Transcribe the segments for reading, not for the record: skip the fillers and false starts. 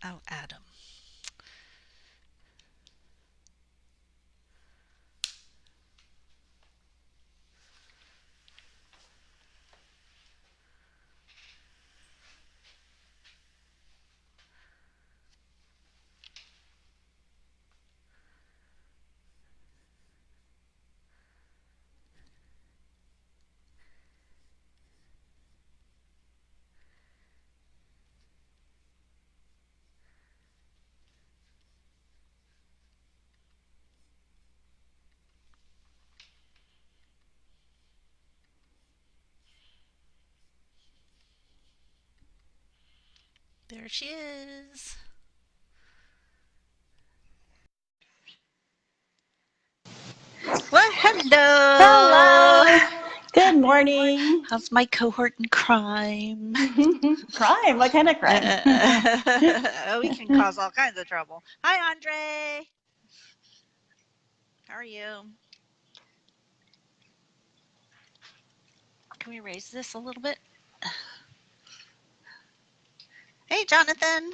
Oh, Adam. There she is. Well, hello. Hello. Good morning. How's my cohort in crime? Crime? What kind of crime? We can cause all kinds of trouble. Hi, Andre. How are you? Can we raise this a little bit? Hey, Jonathan.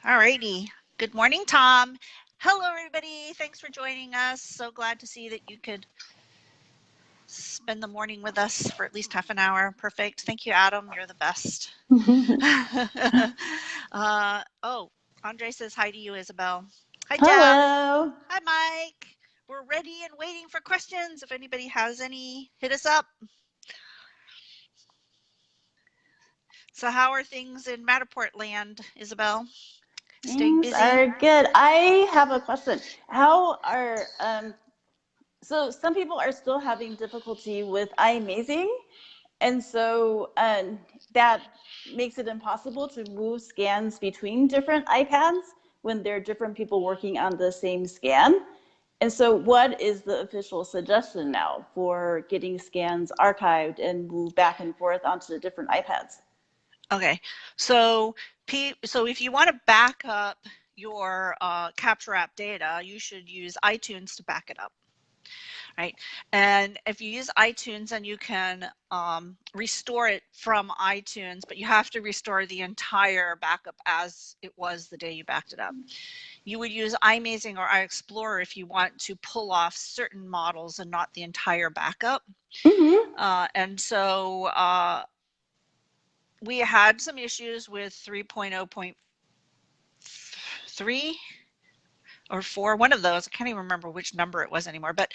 Alrighty. Good morning, Tom. Hello, everybody. Thanks for joining us. So glad to see that you could spend the morning with us for at least half an hour. Perfect. Thank you, Adam. You're the best. Oh, Andre says hi to you, Isabel. Hi, Jeff. Hello. Hi, Mike. We're ready and waiting for questions. If anybody has any, hit us up. So how are things in Matterport land, Isabel? Staying Things busy? are good. I have a question. How are so some people are still having difficulty with iMazing, and so that makes it impossible to move scans between different iPads when there are different people working on the same scan. And so what is the official suggestion now for getting scans archived and moved back and forth onto the different iPads? Okay, so if you want to back up your Capture app data, you should use iTunes to back it up, right? And if you use iTunes, then you can restore it from iTunes, but you have to restore the entire backup as it was the day you backed it up. You would use iMazing or iExplorer if you want to pull off certain models and not the entire backup. And so we had some issues with 3.0.3 or 4, one of those. I can't even remember which number it was anymore, but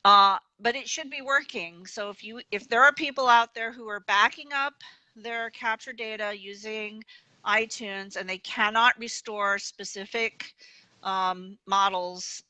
it should be working. So if there are people out there who are backing up their capture data using iTunes and they cannot restore specific models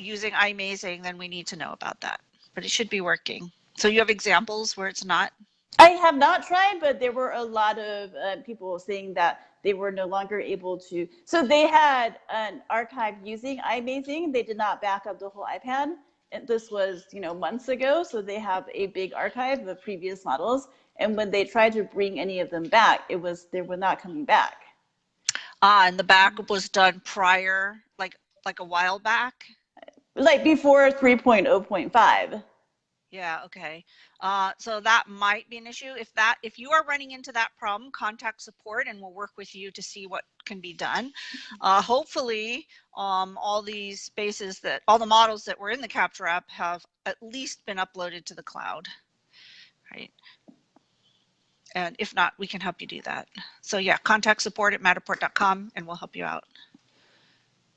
using iMazing, then we need to know about that. But it should be working. So you have examples where it's not? I have not tried, but there were a lot of people saying that they were no longer able to. So they had an archive using iMazing. They did not back up the whole iPad. And this was, months ago. So they have a big archive of previous models. And when they tried to bring any of them back, they were not coming back. And the backup was done prior, like a while back? Like before 3.0.5. Yeah, okay. So that might be an issue. If you are running into that problem, contact support and we'll work with you to see what can be done. Hopefully, all these spaces all the models that were in the Capture app have at least been uploaded to the cloud, right? And if not, we can help you do that. So yeah, contact support at matterport.com and we'll help you out.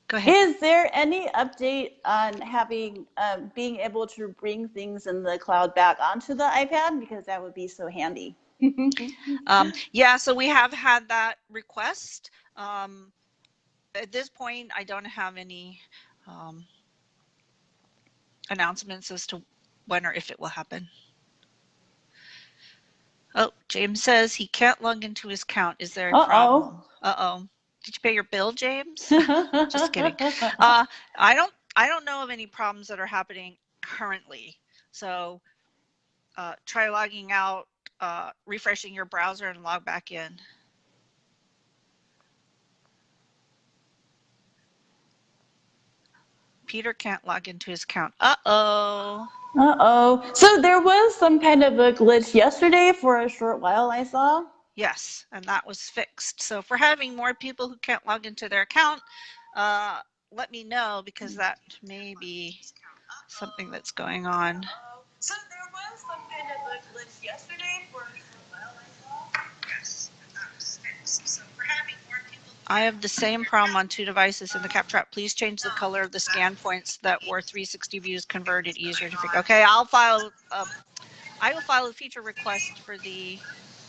Go ahead. Is there any update on having being able to bring things in the cloud back onto the iPad? Because that would be so handy. Yeah, so we have had that request. At this point, I don't have any announcements as to when or if it will happen. Oh, James says he can't log into his account. Is there a problem? Uh-oh. Did you pay your bill, James? Just kidding. I don't know of any problems that are happening currently. So try logging out, refreshing your browser and log back in. Peter can't log into his account. Uh-oh. So there was some kind of a glitch yesterday for a short while, I saw. Yes, and that was fixed. So if we're having more people who can't log into their account, let me know, because that may be something that's going on. So there was some kind of a glitch yesterday for a while, I saw. Yes, and that was fixed. So if we're having more people. I have the same problem on 2 devices in the CapTrap. Please change the color of the scan points that were 360 views converted easier to figure. Okay, I will file a feature request for the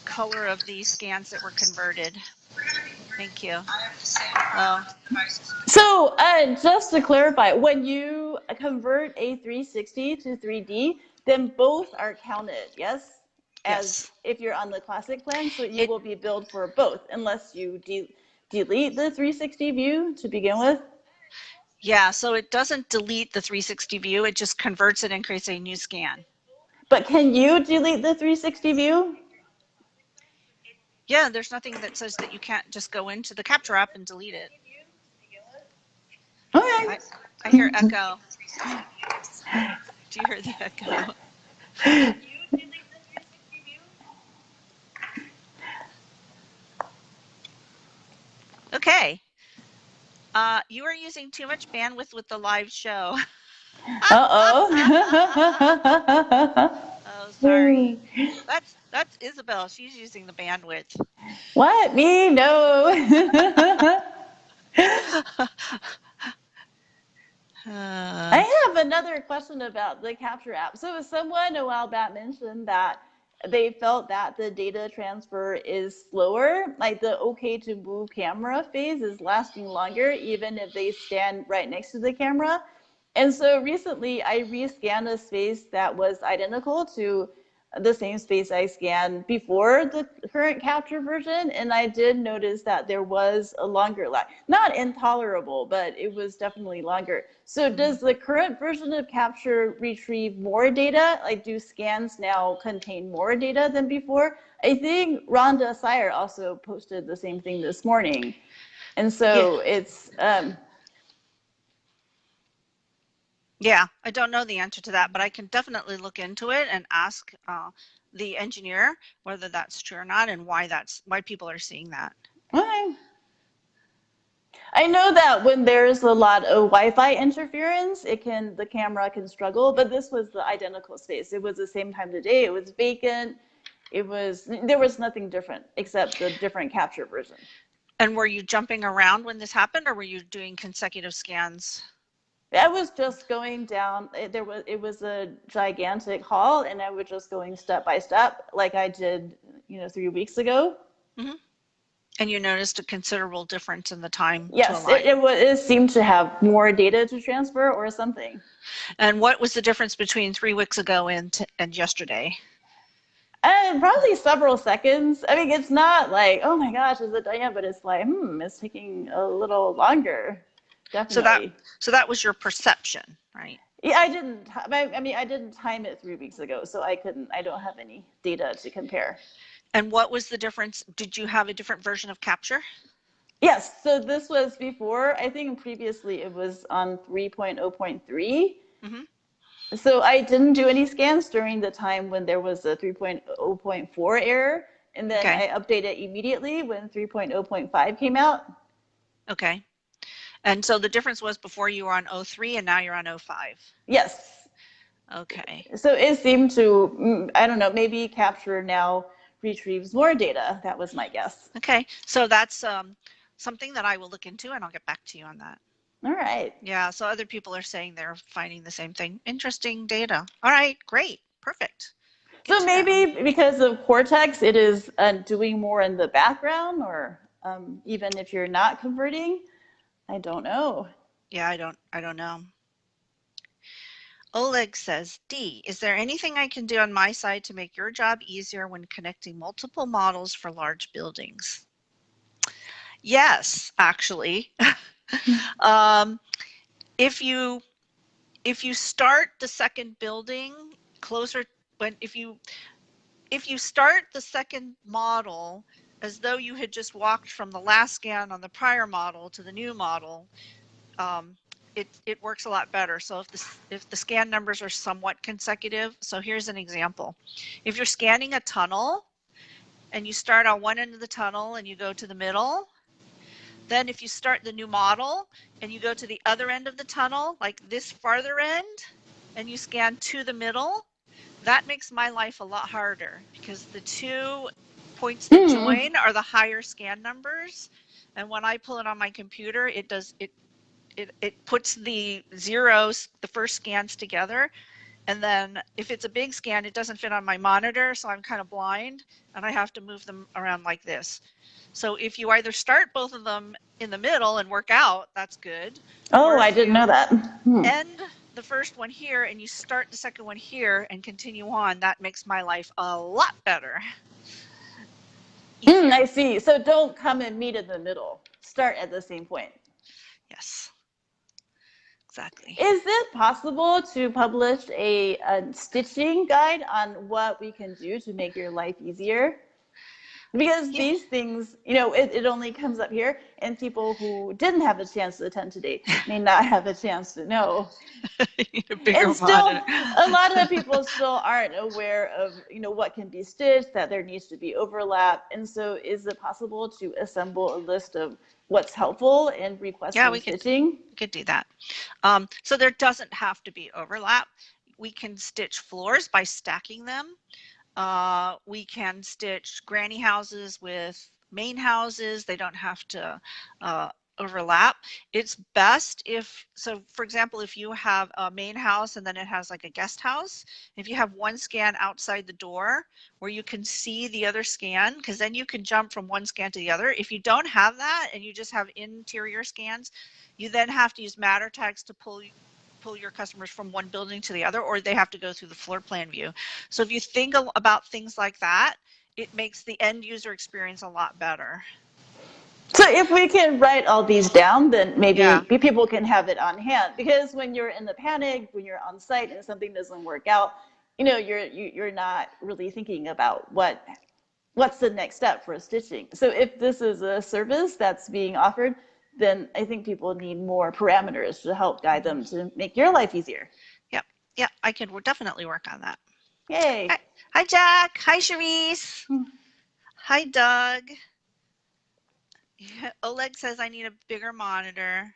color of the scans that were converted. Thank you. So just to clarify, when you convert a 360 to 3D, then both are counted, yes? As if you're on the classic plan, so you will be billed for both, unless you delete the 360 view to begin with? Yeah, so it doesn't delete the 360 view, it just converts it and creates a new scan. But can you delete the 360 view? Yeah, there's nothing that says that you can't just go into the capture app and delete it. Okay. I hear echo. Do you hear the echo? Okay. You are using too much bandwidth with the live show. Uh-oh. Oh, sorry. That's Isabel. She's using the bandwidth. What? Me? No. I have another question about the capture app. So someone a while back mentioned that they felt that the data transfer is slower, like the okay to move camera phase is lasting longer, even if they stand right next to the camera. And so recently I rescanned a space that was identical to the same space I scanned before the current capture version, and I did notice that there was a longer lag. Not intolerable, but it was definitely longer. So does the current version of capture retrieve more data? Like, do scans now contain more data than before? I think Rhonda Sire also posted the same thing this morning. And so it's yeah, I don't know the answer to that, but I can definitely look into it and ask the engineer whether that's true or not, and why people are seeing that. okay. I know that when there's a lot of Wi-Fi interference, the camera can struggle, but this was the identical space. It was the same time of the day. It was vacant. There was nothing different except the different capture version. And were you jumping around when this happened, or were you doing consecutive scans? I was just going down. It was a gigantic hall, and I was just going step by step, like I did, 3 weeks ago. Mm-hmm. And you noticed a considerable difference in the time to Yes, align. it seemed to have more data to transfer or something. And what was the difference between 3 weeks ago and yesterday? Probably several seconds. I mean, it's not like, oh my gosh, is it done yet? But it's like, it's taking a little longer. Definitely. So that was your perception, right? Yeah, I didn't time it 3 weeks ago, so I don't have any data to compare. And what was the difference? Did you have a different version of capture? Yes, so this was before. I think previously it was on 3.0.3. Mm-hmm. So I didn't do any scans during the time when there was a 3.0.4 error, and then I updated immediately when 3.0.5 came out. Okay. And so the difference was before you were on 03 and now you're on 05. Yes. Okay. So it seemed to, I don't know, maybe capture now retrieves more data. That was my guess. Okay. So that's something that I will look into, and I'll get back to you on that. All right. Yeah. So other people are saying they're finding the same thing. Interesting data. All right. Great. Perfect. So maybe because of Cortex, it is doing more in the background, or even if you're not converting. I don't know. Yeah, I don't know. Oleg says, D, is there anything I can do on my side to make your job easier when connecting multiple models for large buildings? Yes, actually. If you start the second building closer, if you start the second model as though you had just walked from the last scan on the prior model to the new model, it works a lot better. So if the scan numbers are somewhat consecutive, so here's an example. If you're scanning a tunnel and you start on one end of the tunnel and you go to the middle. Then if you start the new model and you go to the other end of the tunnel, like this farther end, and you scan to the middle, that makes my life a lot harder because the 2 points that join are the higher scan numbers. And when I pull it on my computer, it puts the zeros, the first scans together. And then if it's a big scan, it doesn't fit on my monitor, so I'm kind of blind and I have to move them around like this. So if you either start both of them in the middle and work out, that's good. Oh, I didn't know that. End the first one here and you start the second one here and continue on, that makes my life a lot better. I see. So don't come and meet in the middle. Start at the same point. Yes. Exactly. Is it possible to publish a stitching guide on what we can do to make your life easier? Because these things, it only comes up here, and people who didn't have a chance to attend today may not have a chance to know. And still, a lot of people still aren't aware of, what can be stitched, that there needs to be overlap. And so is it possible to assemble a list of what's helpful and requesting stitching? We could do that. So there doesn't have to be overlap. We can stitch floors by stacking them. We can stitch granny houses with main houses. They don't have to overlap. It's best so for example, if you have a main house and then it has like a guest house, if you have one scan outside the door where you can see the other scan, because then you can jump from one scan to the other. If you don't have that and you just have interior scans, you then have to use matter tags to pull your customers from one building to the other, or they have to go through the floor plan view. So if you think about things like that, it makes the end user experience a lot better. So if we can write all these down, then maybe people can have it on hand. Because when you're in the panic, when you're on site and something doesn't work out, you're not really thinking about what's the next step for stitching. So if this is a service that's being offered, then I think people need more parameters to help guide them to make your life easier. Yep, I could definitely work on that. Yay. Hi, Jack. Hi, Charisse. Hi, Doug. Oleg says I need a bigger monitor.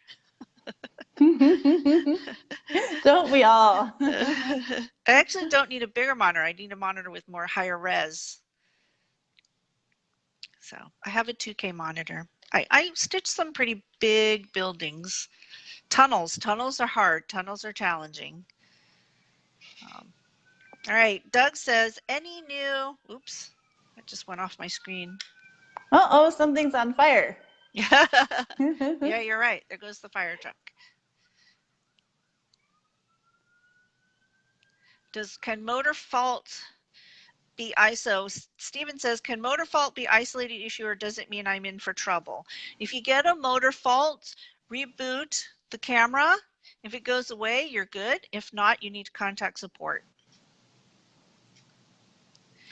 Don't we all? I actually don't need a bigger monitor. I need a monitor with more higher res. So I have a 2K monitor. I stitched some pretty big buildings. Tunnels are hard. Tunnels are challenging. All right. Doug says, any new, oops, that just went off my screen. Uh-oh, something's on fire. Yeah, you're right. There goes the fire truck. Can motor fault be ISO? Steven says, can motor fault be isolated issue, or does it mean I'm in for trouble? If you get a motor fault, reboot the camera. If it goes away, you're good. If not, you need to contact support.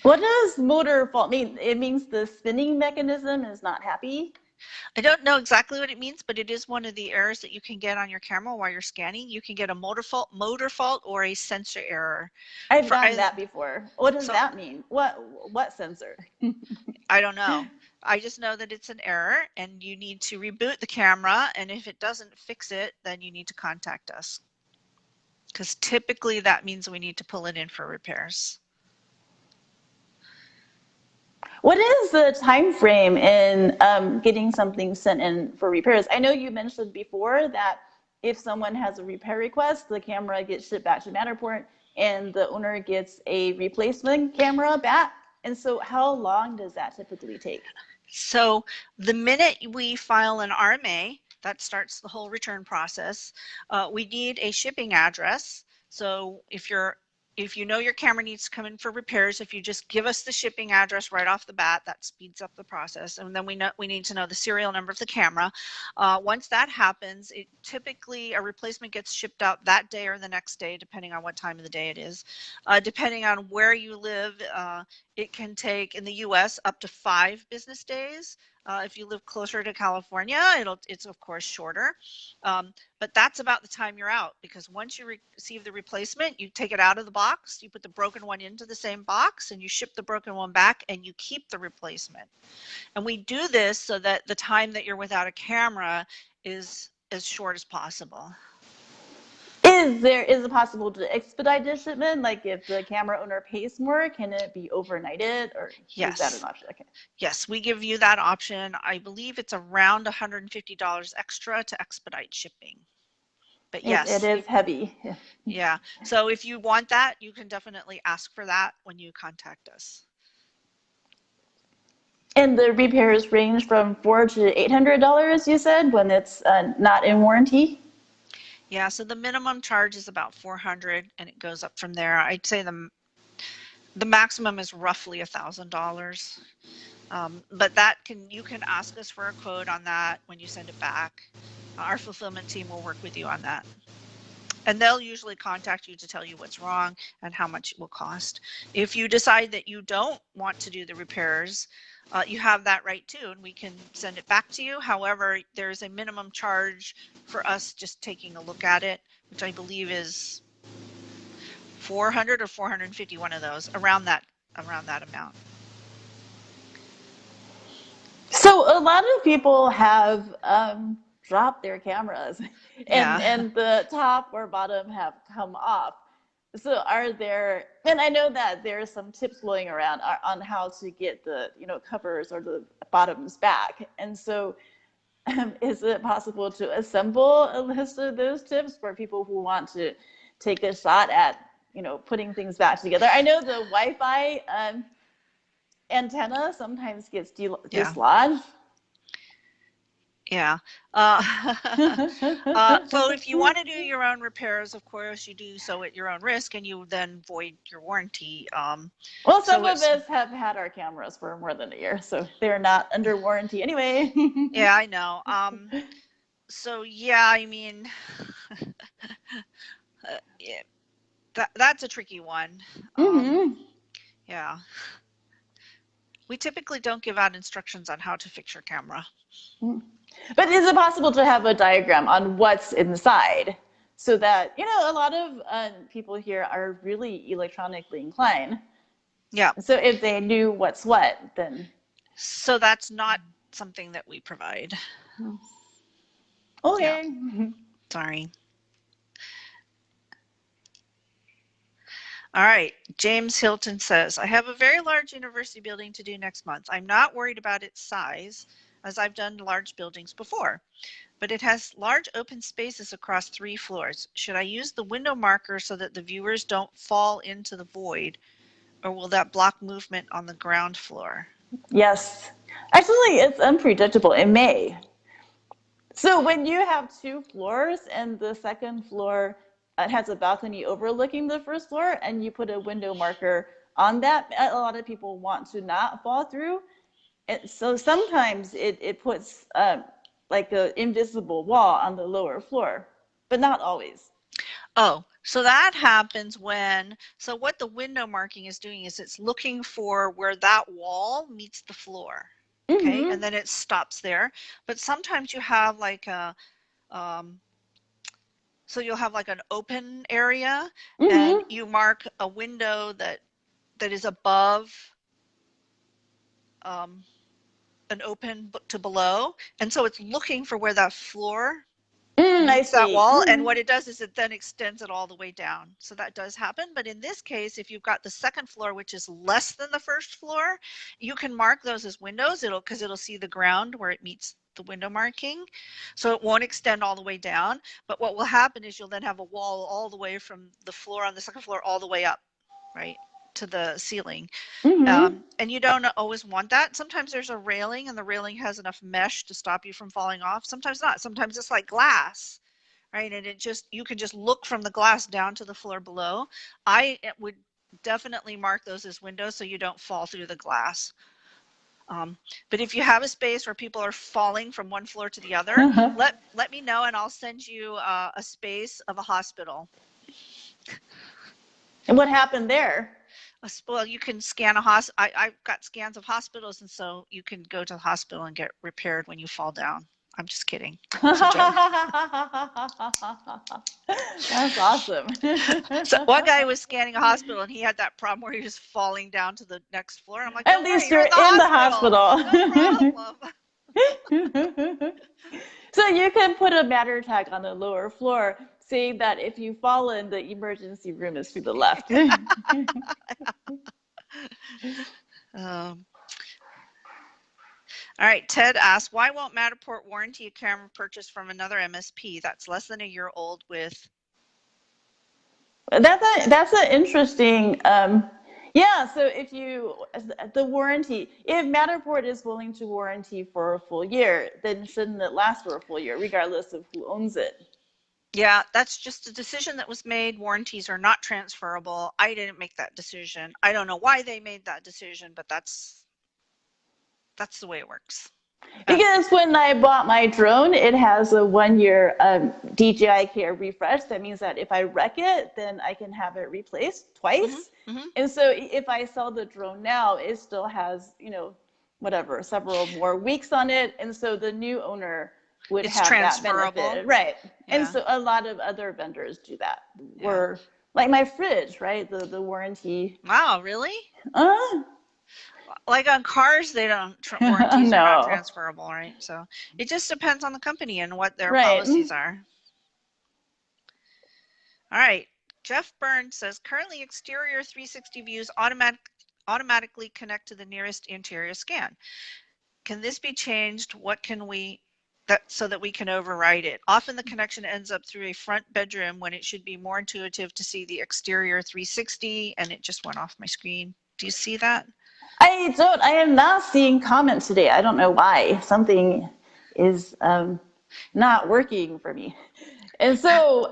What does motor fault mean? It means the spinning mechanism is not happy? I don't know exactly what it means, but it is one of the errors that you can get on your camera while you're scanning. You can get a motor fault or a sensor error. I've gotten that before. What does that mean? What sensor? I don't know. I just know that it's an error and you need to reboot the camera, and if it doesn't fix it, then you need to contact us. Because typically that means we need to pull it in for repairs. What is the time frame in getting something sent in for repairs? I know you mentioned before that if someone has a repair request, the camera gets shipped back to Matterport and the owner gets a replacement camera back. And so how long does that typically take? So the minute we file an RMA, that starts the whole return process. We need a shipping address. So if you know your camera needs to come in for repairs, if you just give us the shipping address right off the bat, that speeds up the process. And then we need to know the serial number of the camera. Once that happens, typically a replacement gets shipped out that day or the next day, depending on what time of the day it is. Depending on where you live, it can take, in the US, up to 5 business days. If you live closer to California, it's of course shorter. But that's about the time you're out, because once you receive the replacement, you take it out of the box, you put the broken one into the same box, and you ship the broken one back, and you keep the replacement. And we do this so that the time that you're without a camera is as short as possible. Is it possible to expedite the shipment? Like if the camera owner pays more, can it be overnighted, or is that an Yes. option? Okay. Yes, we give you that option. I believe it's around $150 extra to expedite shipping. But It yes, is heavy. yeah. So if you want that, you can definitely ask for that when you contact us. And the repairs range from $400 to $800, you said, when it's not in warranty? Yeah, so the minimum charge is about $400, and it goes up from there. I'd say the maximum is roughly $1,000. But you can ask us for a quote on that when you send it back. Our fulfillment team will work with you on that. And they'll usually contact you to tell you what's wrong and how much it will cost. If you decide that you don't want to do the repairs, you have that right too, and we can send it back to you. However, there's a minimum charge for us just taking a look at it, which I believe is 400 or 450, one of those, around that amount. So a lot of people have dropped their cameras, Yeah. and the top or bottom have come off. So are there? And I know that there are some tips flowing around on how to get the covers or the bottoms back. And so, is it possible to assemble a list of those tips for people who want to take a shot at putting things back together? I know the Wi-Fi antenna sometimes gets dislodged. Yeah. So if you want to do your own repairs, of course, you do so at your own risk, and you then void your warranty. Well, some of us have had our cameras for more than a year, so they're not under warranty anyway. Yeah, I know. So yeah, I mean, yeah, that's a tricky one. Yeah. We typically don't give out instructions on how to fix your camera. But is it possible to have a diagram on what's inside, so that a lot of people here are really electronically inclined? Yeah. So if they knew what's what, then. So that's not something that we provide. Okay. Yeah. Sorry. All right. James Hilton says, I have a very large university building to do next month. I'm not worried about its size, as I've done large buildings before, but it has large open spaces across 3 floors. Should I use the window marker so that the viewers don't fall into the void, or will that block movement on the ground floor? Yes. Actually, it's unpredictable. It may. So when you have 2 floors and the second floor has a balcony overlooking the first floor, and you put a window marker on that, a lot of people want to not fall through. And so sometimes it puts like an invisible wall on the lower floor, but not always. Oh, so that happens so what the window marking is doing is it's looking for where that wall meets the floor. Okay, and then it stops there. But sometimes you have like so you'll have like an open area, and you mark a window that is above an open to below, and so it's looking for where that floor meets that wall, and what it does is it then extends it all the way down. So that does happen. But in this case, if you've got the second floor, which is less than the first floor, you can mark those as windows, because it'll see the ground where it meets the window marking. So it won't extend all the way down. But what will happen is you'll then have a wall all the way from the floor on the second floor all the way up, right, to the ceiling. And you don't always want that. Sometimes there's a railing, and the railing has enough mesh to stop you from falling off. Sometimes not. Sometimes it's like glass, right? And you can just look from the glass down to the floor below. I would definitely mark those as windows so you don't fall through the glass. But if you have a space where people are falling from one floor to the other, let me know, and I'll send you a space of a hospital. And what happened there? Well, you can scan I've got scans of hospitals, and so you can go to the hospital and get repaired when you fall down. I'm just kidding. It's a joke. That's awesome. So one guy was scanning a hospital, and he had that problem where he was falling down to the next floor. I'm like, At don't worry, least you're you're in the in the hospital. hospital. No problem. So you can put a matter tag on the lower floor saying that if you fall in, the emergency room is to the left. All right, Ted asks, why won't Matterport warranty a camera purchased from another MSP that's less than a year old with? That's an interesting, yeah, so if Matterport is willing to warranty for a full year, then shouldn't it last for a full year, regardless of who owns it? Yeah, that's just a decision that was made. Warranties are not transferable. I didn't make that decision. I don't know why they made that decision, but that's the way it works. Because when I bought my drone, it has a 1-year DJI Care refresh. That means that if I wreck it, then I can have it replaced twice. And so if I sell the drone now, it still has, several more weeks on it. And so the new owner would have that benefit. Right. Yeah. And so a lot of other vendors do that. Or like my fridge, right? The warranty. Wow, really? Like on cars, they don't warranties are not transferable, right? So it just depends on the company and what their policies are. All right. Jeff Burns says currently exterior 360 views automatically connect to the nearest interior scan. Can this be changed? What can we so that we can override it? Often the connection ends up through a front bedroom when it should be more intuitive to see the exterior 360, and it just went off my screen. Do you see that? I am not seeing comments today. I don't know why. Something is not working for me. And so,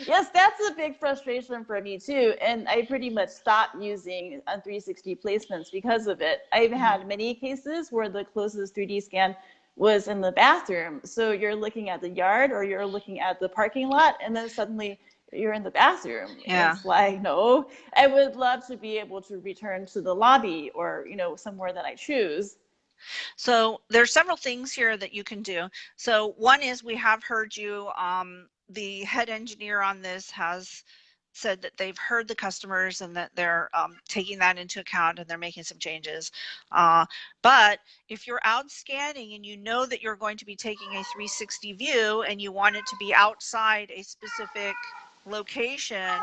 yes, that's a big frustration for me too. And I pretty much stopped using 360 placements because of it. I've had many cases where the closest 3D scan was in the bathroom. So you're looking at the yard or you're looking at the parking lot, and then suddenly you're in the bathroom. Yeah. It's like, no, I would love to be able to return to the lobby or, somewhere that I choose. So there's several things here that you can do. So one is we have heard you, the head engineer on this has said that they've heard the customers and that they're taking that into account and they're making some changes. But if you're out scanning and you know that you're going to be taking a 360 view and you want it to be outside a specific location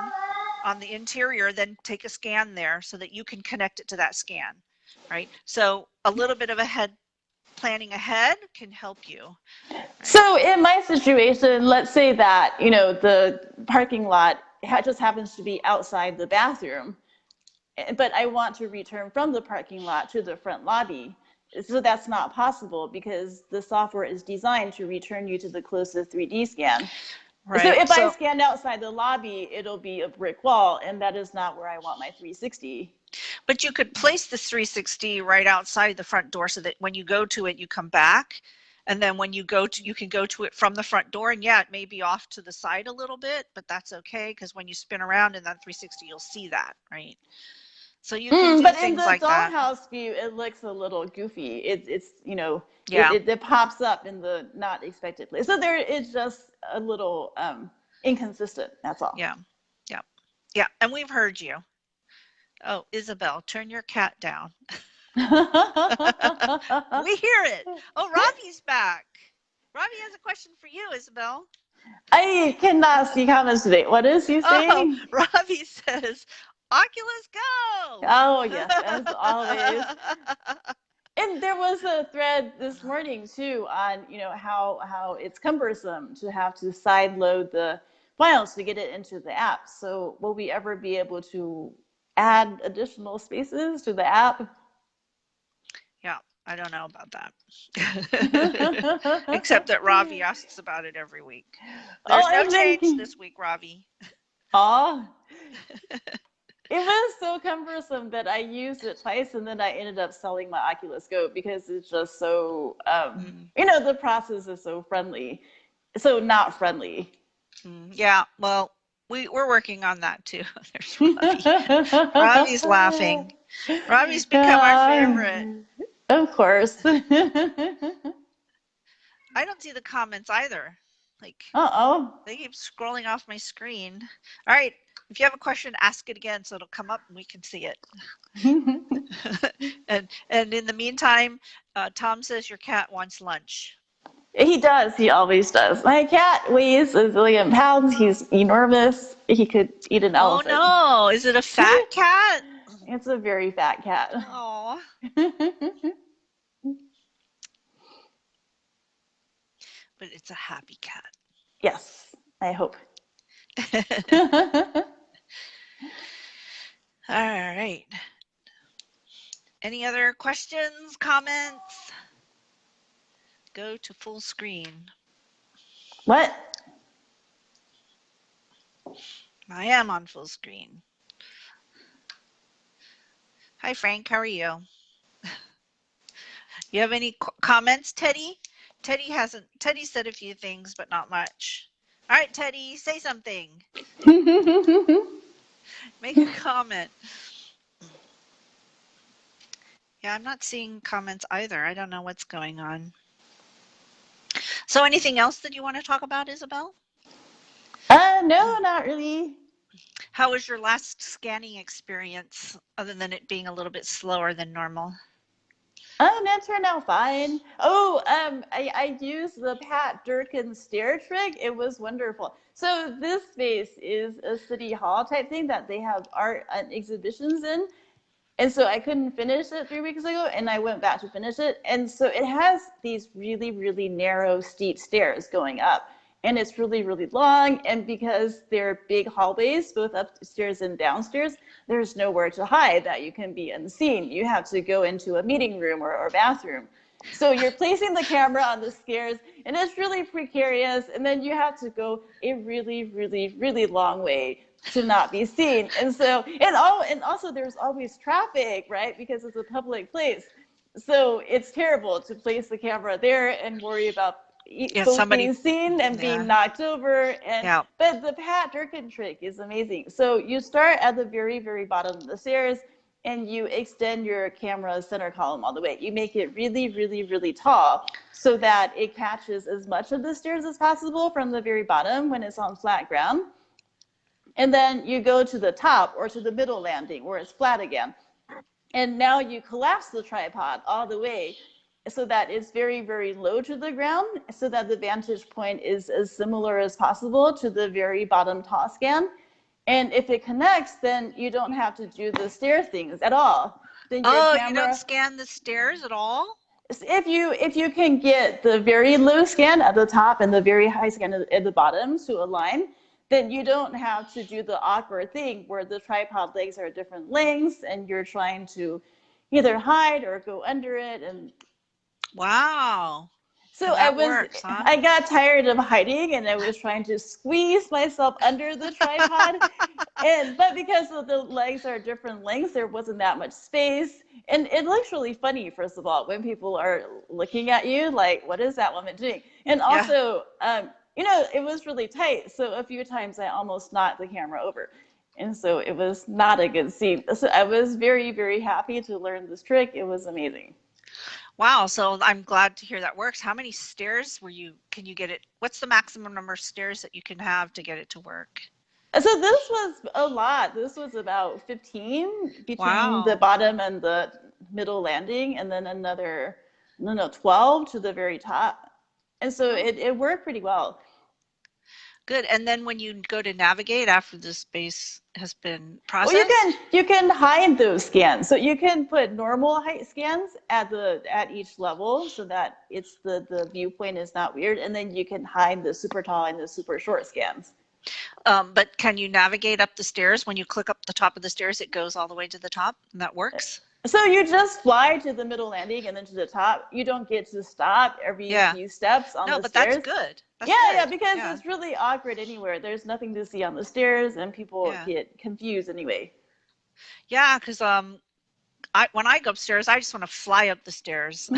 on the interior, then take a scan there so that you can connect it to that scan, right? So a little bit of planning ahead can help you. Right? So in my situation, let's say that, the parking lot just happens to be outside the bathroom, but I want to return from the parking lot to the front lobby. So that's not possible because the software is designed to return you to the closest 3D scan. Right. So if I stand outside the lobby, it'll be a brick wall, and that is not where I want my 360. But you could place the 360 right outside the front door so that when you go to it, you come back. And then when you can go to it from the front door, and yeah, it may be off to the side a little bit, but that's okay because when you spin around in that 360, you'll see that, right? So you can do things like that. But in the dollhouse view, it looks a little goofy. It pops up in the not expected place. So it's just a little inconsistent. That's all. Yeah. And we've heard you. Oh, Isabel, turn your cat down. We hear it. Oh, Ravi's back. Ravi has a question for you, Isabel. I cannot see comments today. What is he saying? Oh, Ravi says, Oculus Go. Oh, yes, as always. And there was a thread this morning too on, how it's cumbersome to have to side load the files to get it into the app. So will we ever be able to add additional spaces to the app? Yeah, I don't know about that. Except that Ravi asks about it every week. There's no change this week, Ravi. Oh. It was so cumbersome that I used it twice, and then I ended up selling my Oculus Go because it's just so, the process is so friendly, so not friendly. Yeah, well, We're working on that too. There's Robbie. Robbie's laughing. Robbie's become our favorite. Of course. I don't see the comments either. Like, Uh-oh. they keep scrolling off my screen. All right. If you have a question, ask it again so it'll come up and we can see it. and in the meantime, Tom says your cat wants lunch. He does. He always does. My cat weighs a zillion pounds. He's enormous. He could eat an Oh elephant. no, is it a fat cat? It's a very fat cat. Oh. But it's a happy cat. Yes, I hope. All right. Any other questions, comments? Go to full screen. What? I am on full screen. Hi, Frank. How are you? You have any comments, Teddy? Teddy said a few things, but not much. All right, Teddy, say something. Make a comment. Yeah, I'm not seeing comments either. I don't know what's going on. So anything else that you want to talk about, Isabel? No, not really. How was your last scanning experience, other than it being a little bit slower than normal? Oh, that turned out fine. Oh, I used the Pat Durkin stair trick. It was wonderful. So this space is a city hall type thing that they have art exhibitions in. And so I couldn't finish it 3 weeks ago, and I went back to finish it. And so it has these really, really narrow, steep stairs going up. And it's really, really long. And because they're big hallways, both upstairs and downstairs, there's nowhere to hide that you can be unseen. You have to go into a meeting room or bathroom. So you're placing the camera on the stairs, and it's really precarious. And then you have to go a really, really, really long way to not be seen. And so, and also there's always traffic, right? Because it's a public place. So it's terrible to place the camera there and worry about both being seen and being knocked over. And but the Pat Durkin trick is amazing. So you start at the very, very bottom of the stairs, and you extend your camera center column all the way. You make it really, really, really tall so that it catches as much of the stairs as possible from the very bottom when it's on flat ground. And then you go to the top or to the middle landing where it's flat again. And now you collapse the tripod all the way so that it's very, very low to the ground, so that the vantage point is as similar as possible to the very bottom tall scan. And if it connects, then you don't have to do the stair things at all. Then your camera, you don't scan the stairs at all? If you can get the very low scan at the top and the very high scan at the bottom to align, then you don't have to do the awkward thing where the tripod legs are different lengths and you're trying to either hide or go under it. And wow. So I got tired of hiding, and I was trying to squeeze myself under the tripod. But because the legs are different lengths, there wasn't that much space. And it looks really funny, first of all, when people are looking at you like, what is that woman doing? And also, it was really tight. So a few times I almost knocked the camera over. And so it was not a good scene. So I was very, very happy to learn this trick. It was amazing. Wow, so I'm glad to hear that works. How many stairs can you get it? What's the maximum number of stairs that you can have to get it to work? So this was a lot. This was about 15 between the bottom and the middle landing, and then another, 12 to the very top. And so it worked pretty well. Good. And then when you go to navigate after the space has been processed? Well, you can hide those scans. So you can put normal height scans at each level so that it's the viewpoint is not weird. And then you can hide the super tall and the super short scans. But can you navigate up the stairs? When you click up the top of the stairs, it goes all the way to the top, and that works? So you just fly to the middle landing and then to the top. You don't get to stop every few steps on the stairs. No, but that's good. Yeah, because it's really awkward anywhere. There's nothing to see on the stairs, and people get confused anyway. Yeah, because when I go upstairs, I just want to fly up the stairs.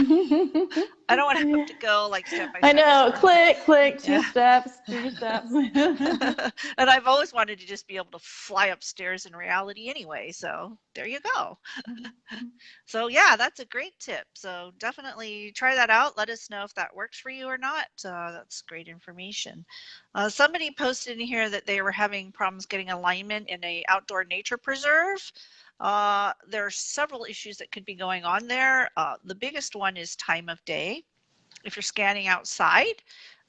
I don't want to have to go like step by I step. know, click, click, two Yeah. steps, 3 steps. And I've always wanted to just be able to fly upstairs in reality anyway. So there you go. So yeah, that's a great tip. So definitely try that out. Let us know if that works for you or not. That's great information. Somebody posted in here that they were having problems getting alignment in a outdoor nature preserve. There are several issues that could be going on there. The biggest one is time of day. If you're scanning outside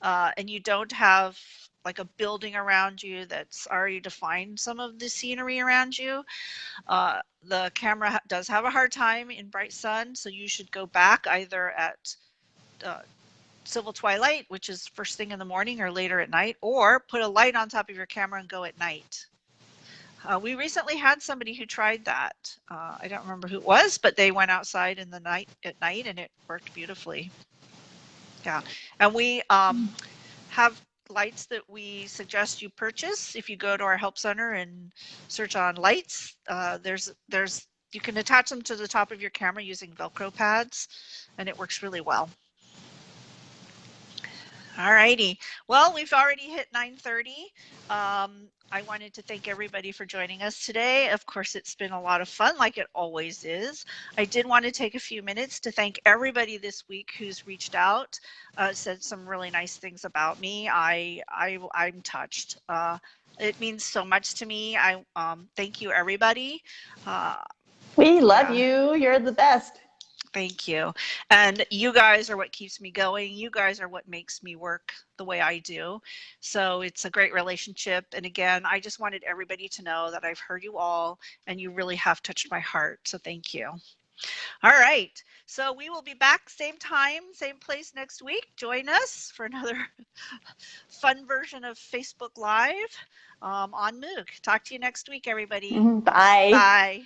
and you don't have like a building around you that's already defined some of the scenery around you, the camera does have a hard time in bright sun, so you should go back either at civil twilight, which is first thing in the morning or later at night, or put a light on top of your camera and go at night. We recently had somebody who tried that. I don't remember who it was, but they went outside in the night at night and it worked beautifully. Yeah, and we have lights that we suggest you purchase. If you go to our help center and search on lights, there's you can attach them to the top of your camera using Velcro pads, and it works really well. All righty. Well, we've already hit 9:30. I wanted to thank everybody for joining us today. Of course, it's been a lot of fun, like it always is. I did want to take a few minutes to thank everybody this week who's reached out, said some really nice things about me. I'm touched. It means so much to me. I thank you, everybody. We love Yeah. you. You're the best. Thank you. And you guys are what keeps me going. You guys are what makes me work the way I do. So it's a great relationship. And again, I just wanted everybody to know that I've heard you all and you really have touched my heart. So thank you. All right. So we will be back same time, same place next week. Join us for another fun version of Facebook Live on MOUG. Talk to you next week, everybody. Bye. Bye.